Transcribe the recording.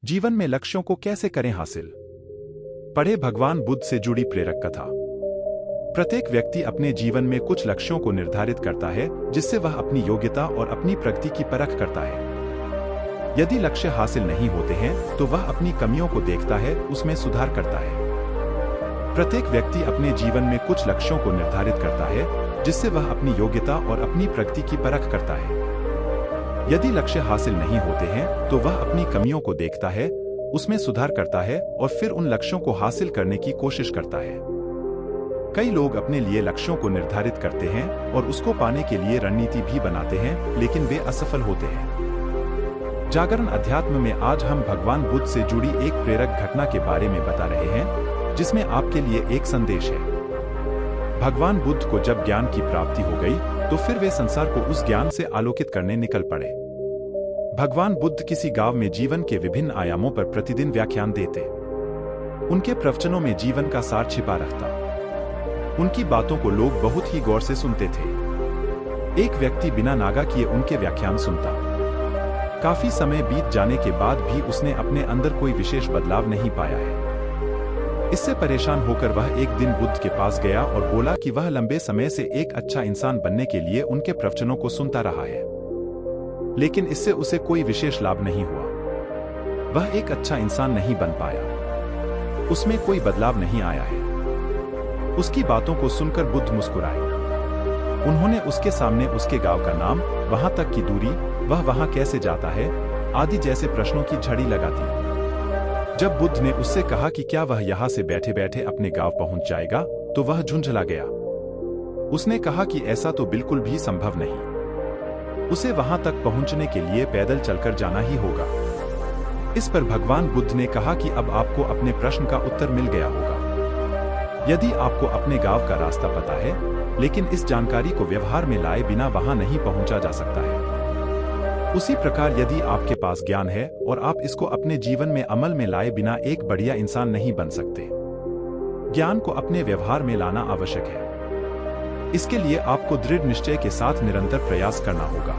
जीवन में लक्ष्यों को कैसे करें हासिल। पढ़े भगवान बुद्ध से जुड़ी प्रेरक कथा। प्रत्येक व्यक्ति अपने जीवन में कुछ लक्ष्यों को निर्धारित करता है जिससे वह अपनी योग्यता और अपनी प्रगति की परख करता है। यदि लक्ष्य हासिल नहीं होते हैं तो वह अपनी कमियों को देखता है, उसमें सुधार करता है। प्रत्येक व्यक्ति अपने जीवन में कुछ लक्ष्यों को निर्धारित करता है जिससे वह अपनी योग्यता और अपनी प्रगति की परख करता है। यदि लक्ष्य हासिल नहीं होते हैं तो वह अपनी कमियों को देखता है, उसमें सुधार करता है और फिर उन लक्ष्यों को हासिल करने की कोशिश करता है। कई लोग अपने लिए लक्ष्यों को निर्धारित करते हैं और उसको पाने के लिए रणनीति भी बनाते हैं, लेकिन वे असफल होते हैं। जागरण अध्यात्म में आज हम भगवान बुद्ध से जुड़ी एक प्रेरक घटना के बारे में बता रहे हैं, जिसमें आपके लिए एक संदेश है। भगवान बुद्ध को जब ज्ञान की प्राप्ति हो गई तो फिर वे संसार को उस ज्ञान से आलोकित करने निकल पड़े। भगवान बुद्ध किसी गांव में जीवन के विभिन्न आयामों पर प्रतिदिन व्याख्यान देते। उनके प्रवचनों में जीवन का सार छिपा रहता। उनकी बातों को लोग बहुत ही गौर से सुनते थे। एक व्यक्ति बिना नागा किए उनके व्याख्यान सुनता। काफी समय बीत जाने के बाद भी उसने अपने अंदर कोई विशेष बदलाव नहीं पाया है। इससे परेशान होकर वह एक दिन बुद्ध के पास गया और बोला कि वह लंबे समय से एक अच्छा इंसान बनने के लिए उनके प्रवचनों को सुनता रहा है, लेकिन इससे उसे कोई विशेष लाभ नहीं हुआ। वह एक अच्छा इंसान नहीं बन पाया, उसमें कोई बदलाव नहीं आया है। उसकी बातों को सुनकर बुद्ध मुस्कुराए। उन्होंने उसके सामने उसके गांव का नाम, वहां तक की दूरी, वह वहां कैसे जाता है आदि जैसे प्रश्नों की झड़ी लगा दी। जब बुद्ध ने उससे कहा कि क्या वह यहाँ से बैठे बैठे अपने गांव पहुंच जाएगा, तो वह झुंझला गया। उसने कहा कि ऐसा तो बिल्कुल भी संभव नहीं, उसे वहां तक पहुंचने के लिए पैदल चलकर जाना ही होगा। इस पर भगवान बुद्ध ने कहा कि अब आपको अपने प्रश्न का उत्तर मिल गया होगा। यदि आपको अपने गांव का रास्ता पता है, लेकिन इस जानकारी को व्यवहार में लाए बिना वहां नहीं पहुंचा जा सकता है। उसी प्रकार यदि आपके पास ज्ञान है और आप इसको अपने जीवन में अमल में लाए बिना एक बढ़िया इंसान नहीं बन सकते। ज्ञान को अपने व्यवहार में लाना आवश्यक है। इसके लिए आपको दृढ़ निश्चय के साथ निरंतर प्रयास करना होगा।